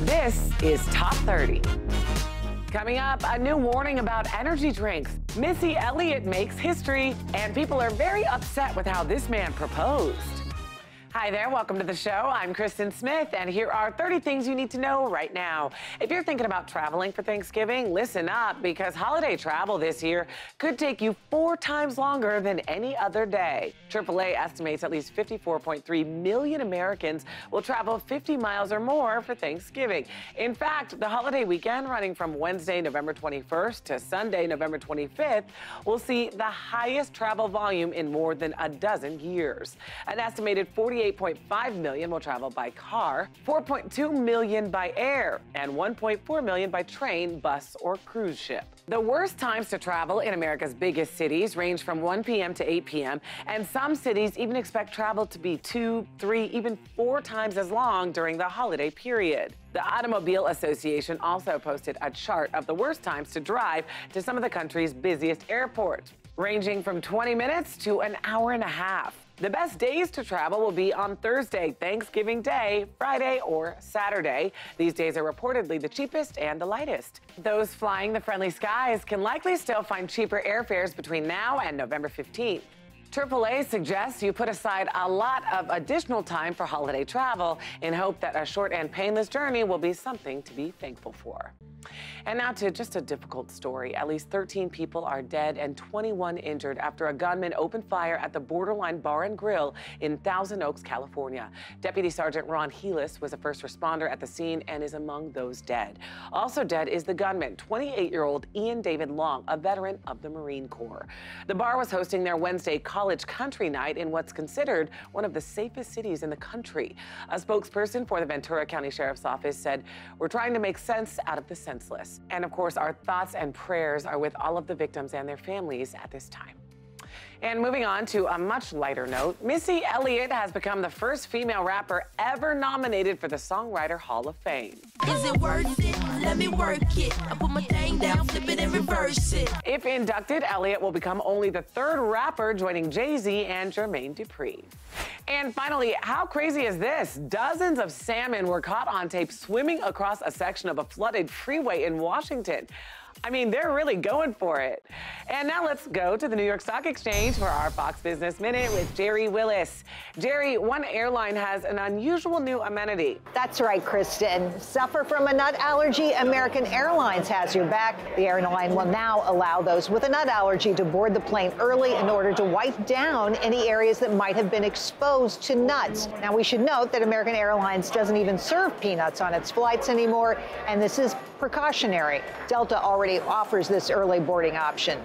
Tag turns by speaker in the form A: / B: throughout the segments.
A: This is Top 30. Coming up, a new warning about energy drinks. Missy Elliott makes history, and people are very upset with how this man proposed. Hi there, welcome to the show. I'm Kristen Smith, and here are 30 things you need to know right now. If you're thinking about traveling for Thanksgiving, listen up, because holiday travel this year could take you 4 times longer than any other day. AAA estimates at least 54.3 million Americans will travel 50 miles or more for Thanksgiving. In fact, the holiday weekend, running from Wednesday, November 21st to Sunday, November 25th, will see the highest travel volume in more than a dozen years. An estimated 48.5 million will travel by car, 4.2 million by air, and 1.4 million by train, bus, or cruise ship. The worst times to travel in America's biggest cities range from 1 p.m. to 8 p.m., and some cities even expect travel to be 2, 3, even 4 times as long during the holiday period. The Automobile Association also posted a chart of the worst times to drive to some of the country's busiest airports, ranging from 20 minutes to an hour and a half. The best days to travel will be on Thursday, Thanksgiving Day, Friday, or Saturday. These days are reportedly the cheapest and the lightest. Those flying the friendly skies can likely still find cheaper airfares between now and November 15th. AAA suggests you put aside a lot of additional time for holiday travel in hope that a short and painless journey will be something to be thankful for. And now to just a difficult story. At least 13 people are dead and 21 injured after a gunman opened fire at the Borderline Bar and Grill in Thousand Oaks, California. Deputy Sergeant Ron Helis was a first responder at the scene and is among those dead. Also dead is the gunman, 28-year-old Ian David Long, a veteran of the Marine Corps. The bar was hosting their Wednesday college country night in what's considered one of the safest cities in the country. A spokesperson for the Ventura County Sheriff's Office said, "We're trying to make sense out of the senseless." And of course, our thoughts and prayers are with all of the victims and their families at this time. And moving on to a much lighter note, Missy Elliott has become the first female rapper ever nominated for the Songwriter Hall of Fame.
B: Is it worth it? Let me work it. I put my thing down, flip it and reverse it.
A: If inducted, Elliott will become only the 3rd rapper, joining Jay-Z and Jermaine Dupri. And finally, how crazy is this? Dozens of salmon were caught on tape swimming across a section of a flooded freeway in Washington. I mean, they're really going for it. And now let's go to the New York Stock Exchange for our Fox Business Minute with Jerry Willis. Jerry, one airline has an unusual new amenity.
C: That's right, Kristen. Suffer from a nut allergy? American Airlines has your back. The airline will now allow those with a nut allergy to board the plane early in order to wipe down any areas that might have been exposed to nuts. Now, we should note that American Airlines doesn't even serve peanuts on its flights anymore, and this is precautionary. Delta already offers this early boarding option.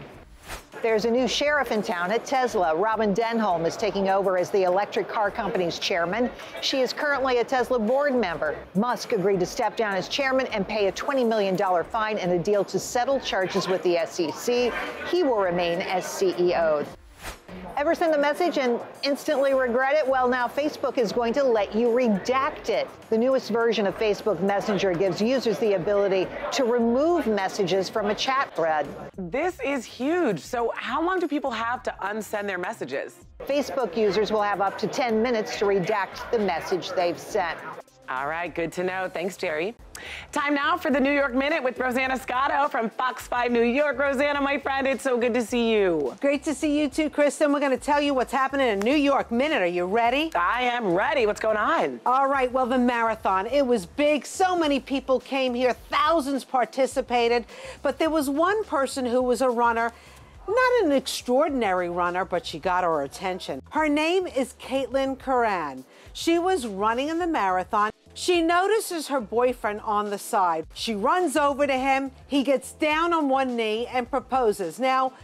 C: There's a new sheriff in town at Tesla. Robin Denholm is taking over as the electric car company's chairman. She is currently a Tesla board member. Musk agreed to step down as chairman and pay a $20 million fine in a deal to settle charges with the SEC. He will remain as CEO. Ever send a message and instantly regret it? Well, now Facebook is going to let you redact it. The newest version of Facebook Messenger gives users the ability to remove messages from a chat thread.
A: This is huge. So how long do people have to unsend their messages?
C: Facebook users will have up to 10 minutes to redact the message they've sent.
A: All right, good to know. Thanks, Jerry. Time now for the New York Minute with Rosanna Scotto from Fox 5 New York. Rosanna, my friend, it's so good to see you.
D: Great to see you too, Kristen. We're going to tell you what's happening in New York Minute. Are you ready?
A: I am ready. What's going on?
D: All right, well, the marathon, it was big. So many people came here. Thousands participated. But there was one person who was a runner. Not an extraordinary runner, but she got our attention. Her name is Caitlin Curran. She was running in the marathon. She notices her boyfriend on the side. She runs over to him. He gets down on one knee and proposes. Now,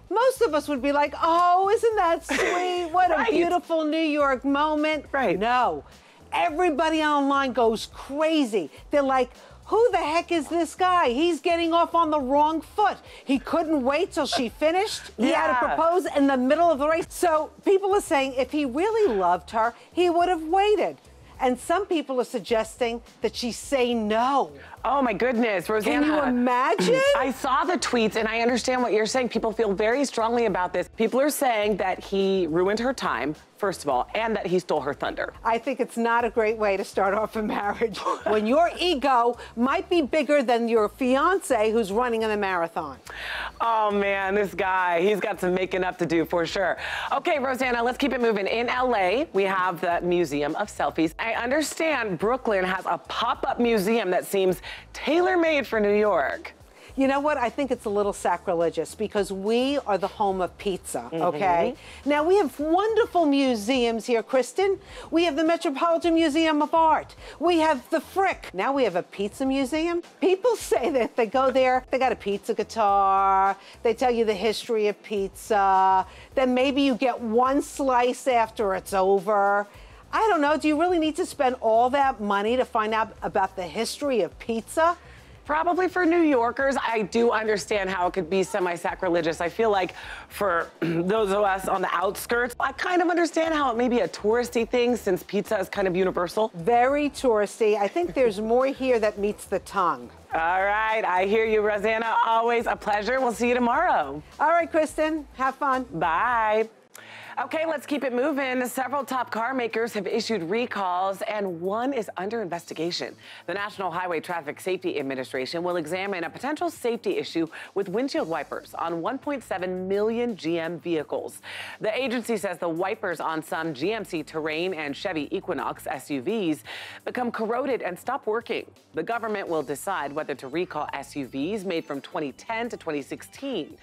D: most of us would be like, oh, isn't that sweet? What a beautiful New York moment.
A: Right.
D: No. Everybody online goes crazy. They're like, who the heck is this guy? He's getting off on the wrong foot. He couldn't wait till she finished. He had to propose in the middle of the race. So people are saying if he really loved her, he would have waited. And some people are suggesting that she say no.
A: Oh my goodness, Rosanna.
D: Can you imagine?
A: I saw the tweets and I understand what you're saying. People feel very strongly about this. People are saying that he ruined her time. first of all, and that he stole her thunder.
D: I think it's not a great way to start off a marriage when your ego might be bigger than your fiance who's running in the marathon.
A: Oh man, this guy, he's got some making up to do for sure. Okay, Rosanna, let's keep it moving. In LA, we have the Museum of Selfies. I understand Brooklyn has a pop-up museum that seems tailor-made for New York.
D: You know what? I think it's a little sacrilegious because we are the home of pizza, okay? Now, we have wonderful museums here, Kristen. We have the Metropolitan Museum of Art. We have the Frick. Now we have a pizza museum. People say that they go there, they got a pizza guitar, they tell you the history of pizza, then maybe you get one slice after it's over. I don't know, do you really need to spend all that money to find out about the history of pizza?
A: Probably for New Yorkers, I do understand how it could be semi-sacrilegious. I feel like for those of us on the outskirts, I kind of understand how it may be a touristy thing since pizza is kind of universal.
D: Very touristy. I think there's more here that meets the tongue.
A: All right, I hear you, Rosanna. Always a pleasure. We'll see you tomorrow.
D: All right, Kristen, have fun.
A: Bye. Okay, let's keep it moving. Several top car makers have issued recalls, and one is under investigation. The National Highway Traffic Safety Administration will examine a potential safety issue with windshield wipers on 1.7 million GM vehicles. The agency says the wipers on some GMC Terrain and Chevy Equinox SUVs become corroded and stop working. The government will decide whether to recall SUVs made from 2010 to 2016.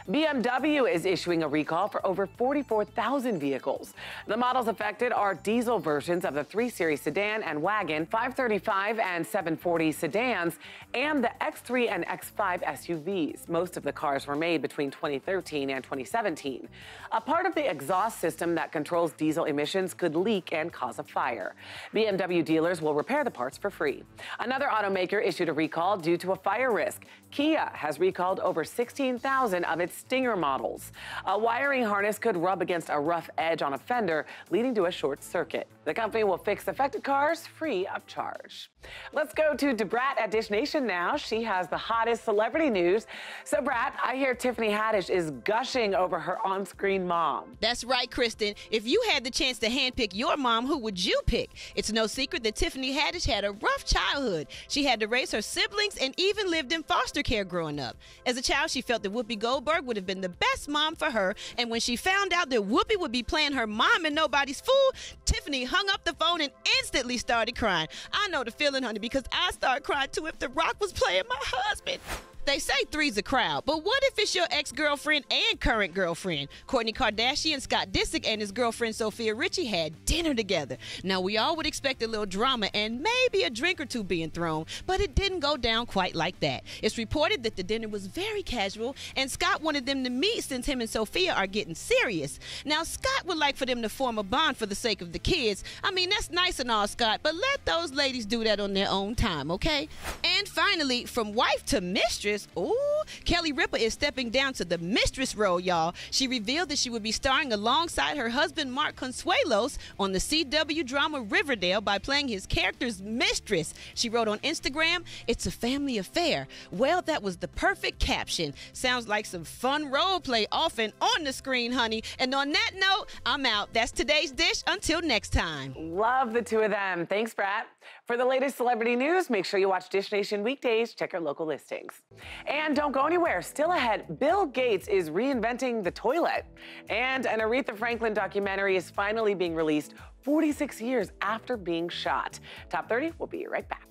A: BMW is issuing a recall for over 44,000 vehicles. The models affected are diesel versions of the 3 Series sedan and wagon, 535 and 740 sedans, and the X3 and X5 SUVs. Most of the cars were made between 2013 and 2017. A part of the exhaust system that controls diesel emissions could leak and cause a fire. BMW dealers will repair the parts for free. Another automaker issued a recall due to a fire risk. Kia has recalled over 16,000 of its Stinger models. A wiring harness could rub against a rough edge on a fender, leading to a short circuit. The company will fix affected cars free of charge. Let's go to Debrat at Dish Nation now. She has the hottest celebrity news. So, Brat, I hear Tiffany Haddish is gushing over her on-screen mom.
E: That's right, Kristen. If you had the chance to handpick your mom, who would you pick? It's no secret that Tiffany Haddish had a rough childhood. She had to raise her siblings and even lived in foster care growing up. As a child, she felt that Whoopi Goldberg would have been the best mom for her, and when she found out that Whoopi would be playing her mom in Nobody's Fool, Tiffany hung up the phone and instantly started crying. I know the feeling, honey, because I started crying too if The Rock was playing my husband. They say three's a crowd, but what if it's your ex-girlfriend and current girlfriend? Kourtney Kardashian, Scott Disick, and his girlfriend Sophia Richie had dinner together. Now, we all would expect a little drama and maybe a drink or two being thrown, but it didn't go down quite like that. It's reported that the dinner was very casual, and Scott wanted them to meet since him and Sophia are getting serious. Now, Scott would like for them to form a bond for the sake of the kids. I mean, that's nice and all, Scott, but let those ladies do that on their own time, okay? And finally, from wife to mistress, ooh, Kelly Ripa is stepping down to the mistress role, y'all. She revealed that she would be starring alongside her husband, Mark Consuelos, on the CW drama Riverdale by playing his character's mistress. She wrote on Instagram, "It's a family affair." Well, that was the perfect caption. Sounds like some fun role play off and on the screen, honey. And on that note, I'm out. That's today's dish. Until next time.
A: Love the two of them. Thanks, Brat. For the latest celebrity news, make sure you watch Dish Nation weekdays. Check our local listings. And don't go anywhere. Still ahead, Bill Gates is reinventing the toilet. And an Aretha Franklin documentary is finally being released 46 years after being shot. Top 30, we'll be right back.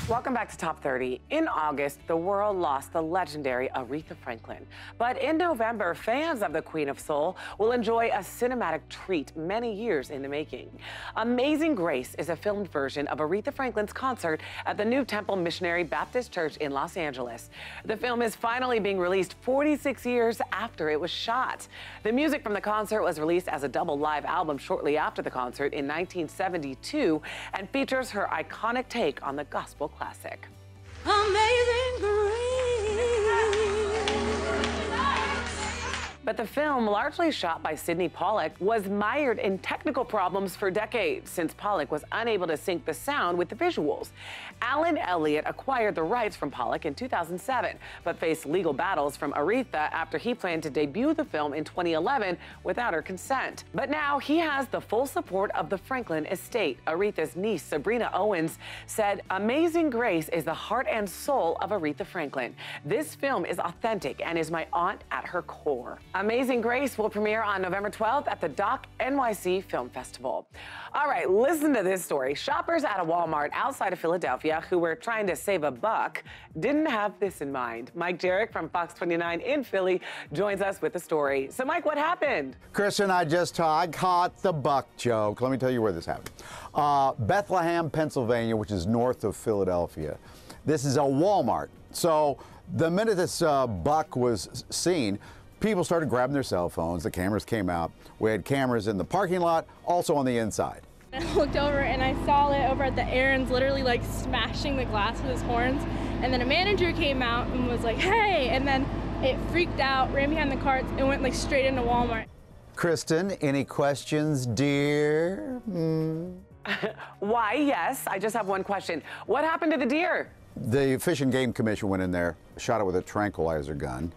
A: Welcome back to Top 30. In August, the world lost the legendary Aretha Franklin. But in November, fans of the Queen of Soul will enjoy a cinematic treat many years in the making. Amazing Grace is a filmed version of Aretha Franklin's concert at the New Temple Missionary Baptist Church in Los Angeles. The film is finally being released 46 years after it was shot. The music from the concert was released as a double live album shortly after the concert in 1972 and features her iconic take on the gospel classic.
B: Amazing grace,
A: But the film, largely shot by Sidney Pollack, was mired in technical problems for decades since Pollack was unable to sync the sound with the visuals. Alan Elliott acquired the rights from Pollack in 2007, but faced legal battles from Aretha after he planned to debut the film in 2011 without her consent. But now he has the full support of the Franklin estate. Aretha's niece, Sabrina Owens, said, "Amazing Grace is the heart and soul of Aretha Franklin. This film is authentic and is my aunt at her core." Amazing Grace will premiere on November 12th at the Doc NYC Film Festival. All right, listen to this story. Shoppers at a Walmart outside of Philadelphia who were trying to save a buck didn't have this in mind. Mike Jarek from Fox 29 in Philly joins us with the story. So, Mike, what happened?
F: Kristen, I caught the buck joke. Let me tell you where this happened. Bethlehem, Pennsylvania, which is north of Philadelphia. This is a Walmart. So the minute this buck was seen, people started grabbing their cell phones. The cameras came out. We had cameras in the parking lot, also on the inside.
G: I looked over and I saw it over at the Aaron's, literally like smashing the glass with his horns. And then a manager came out and was like, "Hey!" And then it freaked out, ran behind the carts, and went like straight into Walmart.
F: Kristen, any questions, dear?
A: Why, yes. I just have one question. What happened to the deer?
F: The Fish and Game Commission went in there, shot it with a tranquilizer gun,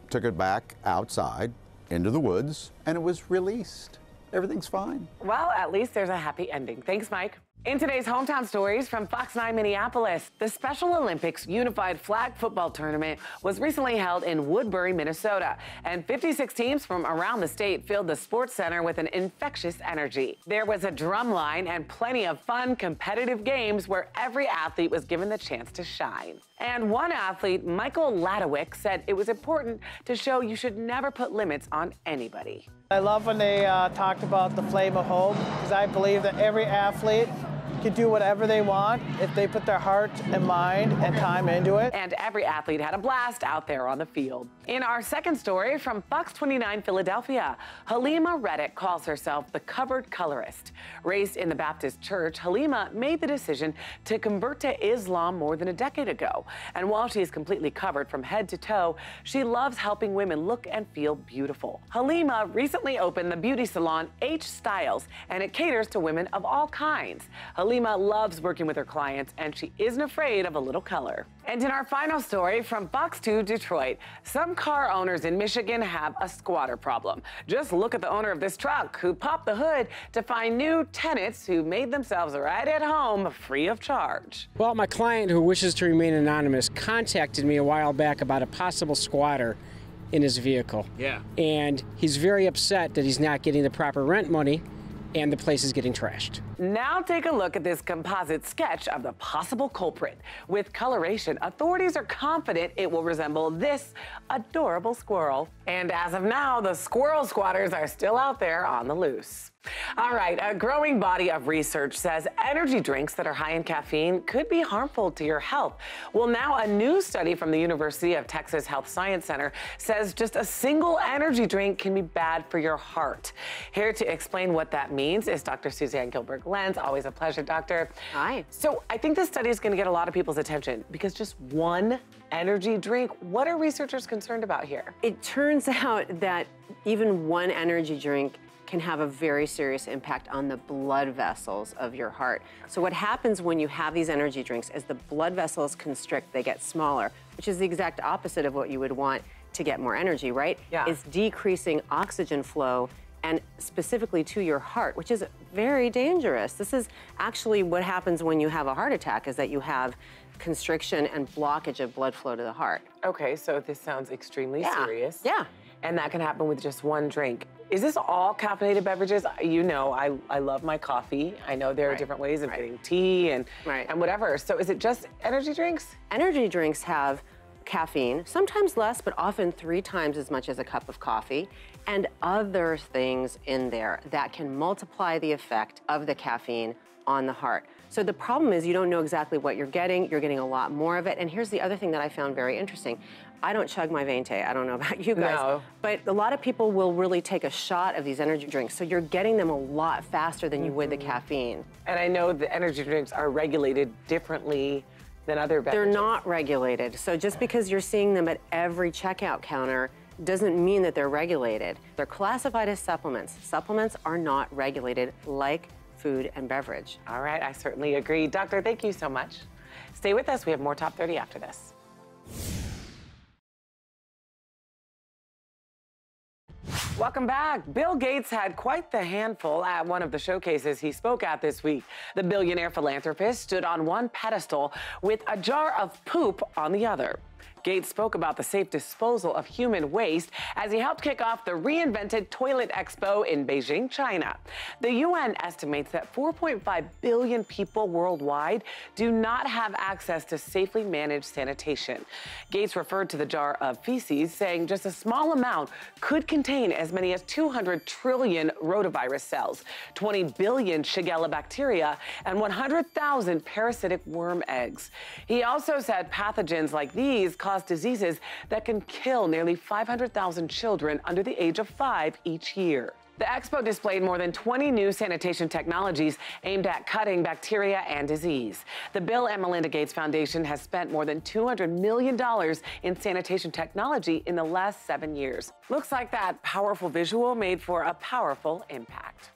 F: took it back outside into the woods, and it was released. Everything's fine.
A: Well, at least there's a happy ending. Thanks, Mike. In today's Hometown Stories from Fox 9 Minneapolis, the Special Olympics Unified Flag Football Tournament was recently held in Woodbury, Minnesota, and 56 teams from around the state filled the sports center with an infectious energy. There was a drum line and plenty of fun, competitive games where every athlete was given the chance to shine. And one athlete, Michael Ladawick, said it was important to show you should never put limits on anybody.
H: I love when they talked about the flame of hope, because I believe that every athlete can do whatever they want if they put their heart and mind and time into it.
A: And every athlete had a blast out there on the field. In our second story from Fox 29 Philadelphia, Halima Reddick calls herself the covered colorist. Raised in the Baptist church, Halima made the decision to convert to Islam more than a decade ago. And while she's completely covered from head to toe, she loves helping women look and feel beautiful. Halima recently opened the beauty salon H Styles, and it caters to women of all kinds. Halima loves working with her clients, and she isn't afraid of a little color. And in our final story from Fox 2 Detroit, some car owners in Michigan have a squatter problem. Just look at the owner of this truck who popped the hood to find new tenants who made themselves right at home free of charge.
I: Well, my client, who wishes to remain anonymous, contacted me a while back about a possible squatter in his vehicle. Yeah. And he's very upset that he's not getting the proper rent money and the place is getting trashed.
A: Now take a look at this composite sketch of the possible culprit. With coloration, authorities are confident it will resemble this adorable squirrel. And as of now, the squirrel squatters are still out there on the loose. All right, a growing body of research says energy drinks that are high in caffeine could be harmful to your health. Well, now a new study from the University of Texas Health Science Center says just a single energy drink can be bad for your heart. Here to explain what that means is Dr. Suzanne Gilbert-Lenz. Always a pleasure, doctor.
J: Hi.
A: So I think this study is going to get a lot of people's attention because just one energy drink, what are researchers concerned about here?
J: It turns out that even one energy drink can have a very serious impact on the blood vessels of your heart. So what happens when you have these energy drinks is the blood vessels constrict, they get smaller, which is the exact opposite of what you would want to get more energy, right?
A: Yeah.
J: It's decreasing oxygen flow and specifically to your heart, which is very dangerous. This is actually what happens when you have a heart attack, is that you have constriction and blockage of blood flow to the heart.
A: Okay, so this sounds extremely serious.
J: Yeah.
A: And that can happen with just one drink. Is this all caffeinated beverages? You know, I love my coffee. I know there are different ways of getting tea and whatever. So is it just energy drinks?
J: Energy drinks have caffeine, sometimes less, but often 3 times as much as a cup of coffee, and other things in there that can multiply the effect of the caffeine on the heart. So the problem is you don't know exactly what you're getting a lot more of it. And here's the other thing that I found very interesting. I don't chug my Vente. I don't know about you guys, but a lot of people will really take a shot of these energy drinks. So you're getting them a lot faster than you would the caffeine.
A: And I know the energy drinks are regulated differently than other beverages.
J: They're not regulated. So just because you're seeing them at every checkout counter doesn't mean that they're regulated. They're classified as supplements. Supplements are not regulated like food and beverage.
A: All right, I certainly agree. Doctor, thank you so much. Stay with us. We have more Top 30 after this. Welcome back. Bill Gates had quite the handful at one of the showcases he spoke at this week. The billionaire philanthropist stood on one pedestal with a jar of poop on the other. Gates spoke about the safe disposal of human waste as he helped kick off the reinvented Toilet Expo in Beijing, China. The UN estimates that 4.5 billion people worldwide do not have access to safely managed sanitation. Gates referred to the jar of feces, saying just a small amount could contain as many as 200 trillion rotavirus cells, 20 billion Shigella bacteria, and 100,000 parasitic worm eggs. He also said pathogens like these cause diseases that can kill nearly 500,000 children under the age of 5 each year. The expo displayed more than 20 new sanitation technologies aimed at cutting bacteria and disease. The Bill and Melinda Gates Foundation has spent more than $200 million in sanitation technology in the last 7 years. Looks like that powerful visual made for a powerful impact.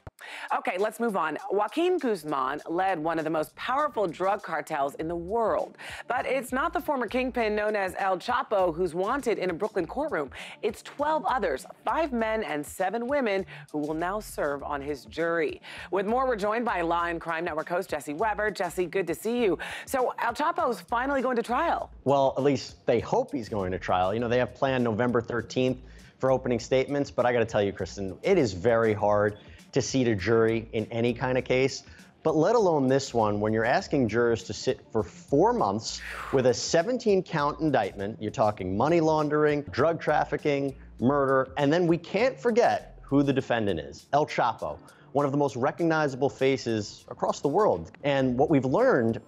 A: Okay, let's move on. Joaquin Guzman led one of the most powerful drug cartels in the world. But it's not the former kingpin known as El Chapo who's wanted in a Brooklyn courtroom. It's 12 others, 5 men and 7 women, who will now serve on his jury. With more, we're joined by Law and Crime Network host Jesse Weber. Jesse, good to see you. So El Chapo's finally going to trial.
K: Well, at least they hope he's going to trial. You know, they have planned November 13th for opening statements, but I got to tell you, Kristen, it is very hard to seat a jury in any kind of case, but let alone this one, when you're asking jurors to sit for 4 months with a 17-count indictment. You're talking money laundering, drug trafficking, murder, and then we can't forget who the defendant is, El Chapo, one of the most recognizable faces across the world. And what we've learned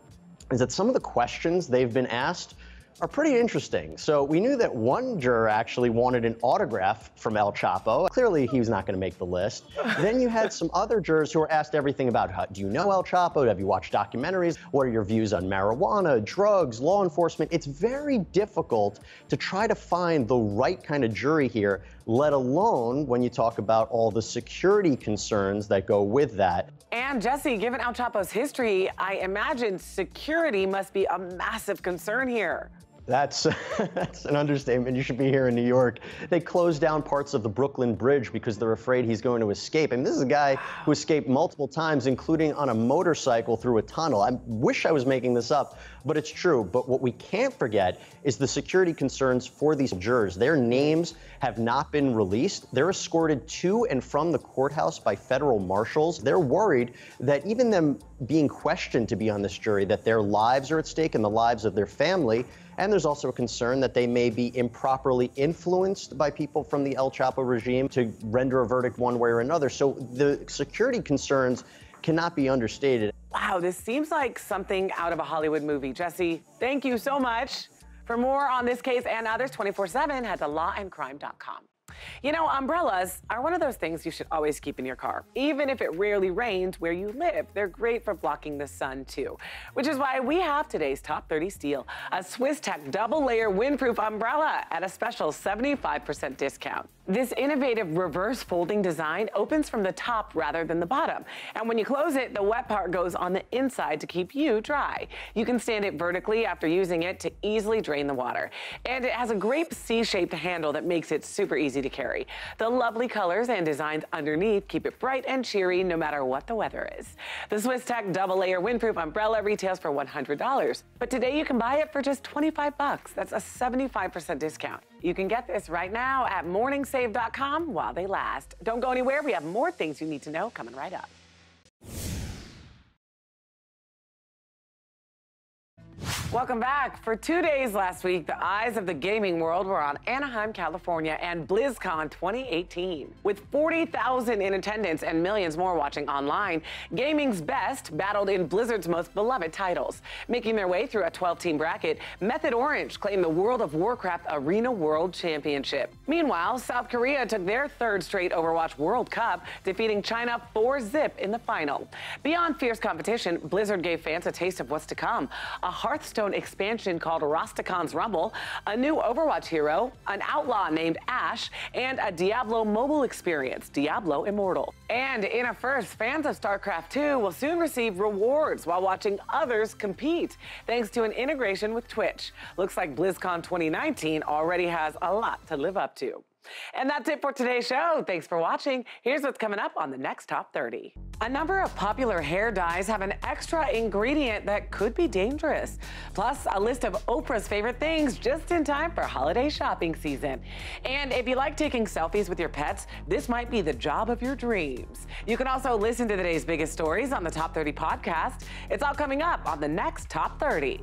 K: is that some of the questions they've been asked are pretty interesting. So we knew that one juror actually wanted an autograph from El Chapo. Clearly, he was not going to make the list. Then you had some other jurors who were asked everything about, do you know El Chapo? Have you watched documentaries? What are your views on marijuana, drugs, law enforcement? It's very difficult to try to find the right kind of jury here, let alone when you talk about all the security concerns that go with that.
A: And Jesse, given El Chapo's history, I imagine security must be a massive concern here.
K: That's an understatement. You should be here in New York. They closed down parts of the Brooklyn Bridge because they're afraid he's going to escape. And this is a guy who escaped multiple times, including on a motorcycle through a tunnel. I wish I was making this up, but it's true. But what we can't forget is the security concerns for these jurors. Their names have not been released. They're escorted to and from the courthouse by federal marshals. They're worried that even them being questioned to be on this jury, that their lives are at stake and the lives of their family. And there's also a concern that they may be improperly influenced by people from the El Chapo regime to render a verdict one way or another. So the security concerns cannot be understated.
A: Wow, this seems like something out of a Hollywood movie. Jesse, thank you so much. For more on this case and others, 24/7, head to lawandcrime.com. You know, umbrellas are one of those things you should always keep in your car. Even if it rarely rains where you live, they're great for blocking the sun too. Which is why we have today's Top 30 steal, a Swiss Tech double-layer windproof umbrella at a special 75% discount. This innovative reverse folding design opens from the top rather than the bottom. And when you close it, the wet part goes on the inside to keep you dry. You can stand it vertically after using it to easily drain the water. And it has a great C-shaped handle that makes it super easy to carry. The lovely colors and designs underneath keep it bright and cheery no matter what the weather is. The Swiss Tech double-layer windproof umbrella retails for $100. But today you can buy it for just $25. That's a 75% discount. You can get this right now at morningsave.com while they last. Don't go anywhere. We have more things you need to know coming right up. Welcome back. For 2 days last week, the eyes of the gaming world were on Anaheim, California and BlizzCon 2018. With 40,000 in attendance and millions more watching online, gaming's best battled in Blizzard's most beloved titles. Making their way through a 12-team bracket, Method Orange claimed the World of Warcraft Arena World Championship. Meanwhile, South Korea took their third straight Overwatch World Cup, defeating China 4-0 in the final. Beyond fierce competition, Blizzard gave fans a taste of what's to come. A Hearthstone Hearthstone expansion called Rastakan's Rumble, a new Overwatch hero, an outlaw named Ashe, and a Diablo mobile experience, Diablo Immortal. And in a first, fans of StarCraft 2 will soon receive rewards while watching others compete, thanks to an integration with Twitch. Looks like BlizzCon 2019 already has a lot to live up to. And that's it for today's show. Thanks for watching. Here's what's coming up on the next Top 30. A number of popular hair dyes have an extra ingredient that could be dangerous. Plus, a list of Oprah's favorite things just in time for holiday shopping season. And if you like taking selfies with your pets, this might be the job of your dreams. You can also listen to today's biggest stories on the Top 30 podcast. It's all coming up on the next Top 30.